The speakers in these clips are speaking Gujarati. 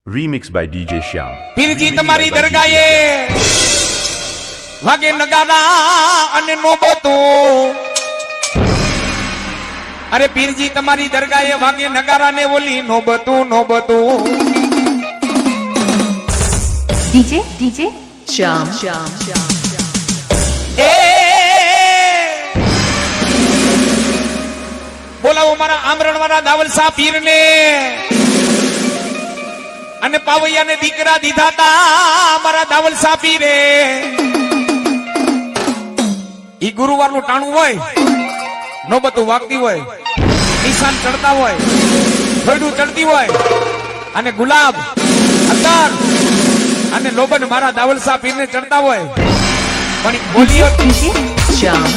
Remixed by DJ Shyam. પીરજી તમારી દરગાહે વાગે નગારા અને નોબતું. અરે પીરજી તમારી દરગાહે વાગે નગારા ને ઓલી નોબતું નોબતું. DJ Shyam. એ બોલાવો મારા આમરણ વાળા દાવલ શાહ પીર ને અને પાવૈયા ને દીકરા દીધા તા મારા દાવલ શાહ પીરે. ઈ ગુરુવાર નું ટાણું હોય, નોબતું વાગતી હોય, નિશાન ચડતા હોય, થોડું ચડતી હોય અને ગુલાબ અત્તર અને લોબન મારા દાવલ શાહ પીર ને ચડતા હોય. પણ બોલીઓ DJ Shyam.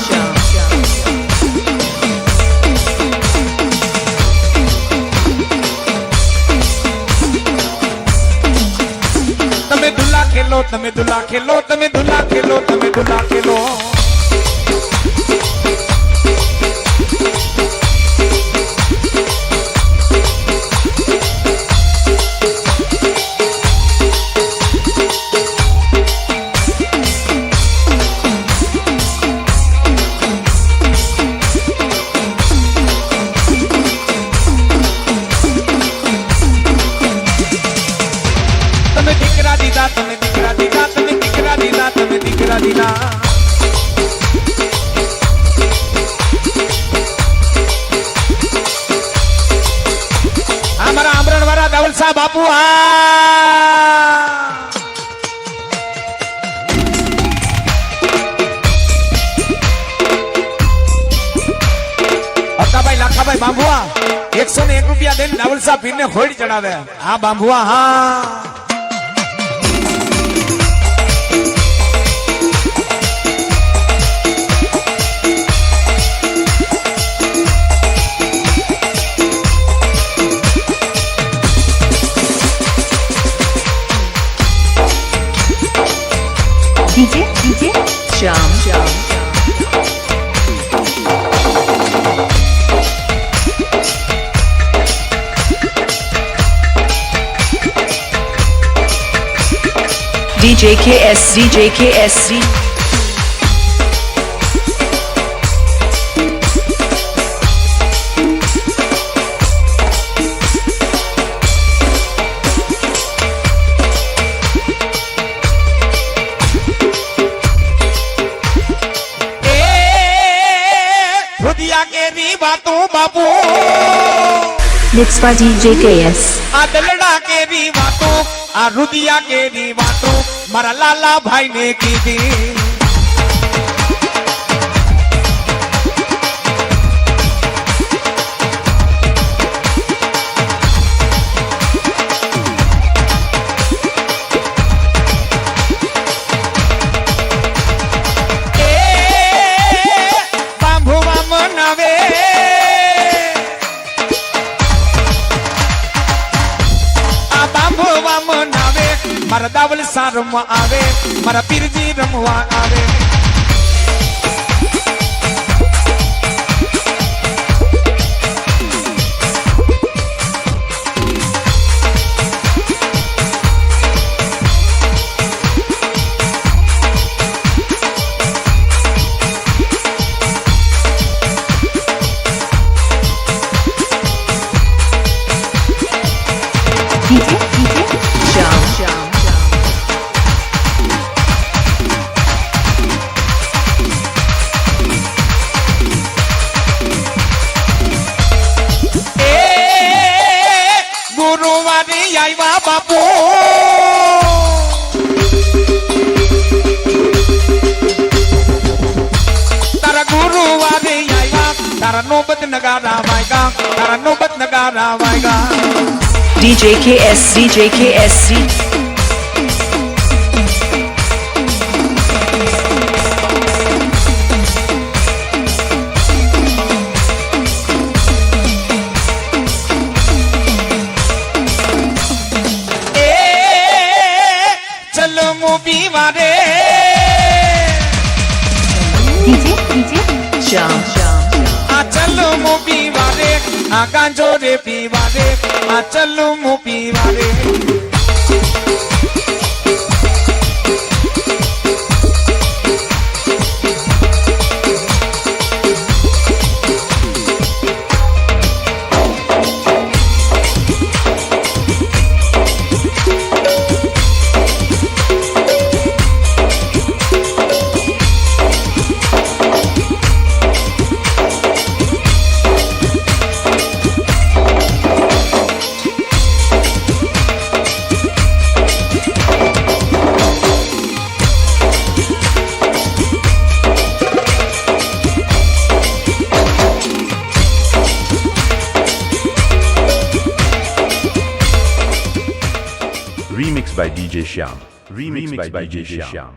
તમે દુલ્લા ખેલો, તમે દુલ્લા ખેલો, તમે દુલ્લા ખેલો, તમે દુલ્લા ખેલો. તમે દીકરા દીધા, તમે દીકરા દીધા, તમે દીકરા દીધા, તમે દીકરા દીધા. આ મારા આમરણ વાળા દાવલ શાહ બાપુ. હકાભાઈ લાખાભાઈ બાંભુઆ 101 રૂપિયા દઈને દાવલ શાહ પીર ને હોડી ચડાવે. હા બાંભુઆ હા. DJ Shyam. DJ KSC. Bapu Mixed by DJ KS. આ દલડા કેરી વાતો, આ રુદિયા કેરી વાતો મારા લાલા ભાઈ ને કીધી. બાંભુવા મનાવે મારા દાવલ શાહ રમવા આવે, મારા પીરજી રમવા આવે. DJ Shyam. ગુરુવારી આવ્યા બાપુ. તારા ગુરુવારી આવ્યા, તારા નોબત નગારા વાગ્યા, તારા નોબત નગારા વાગ્યા. DJ KSC. પીવારે DJ Shyam. આ ચલો મો પીવારે, આ ગાંજો રે પીવારે, આ ચલો મો પીવારે. by DJ Shyam. Remix by DJ Shyam.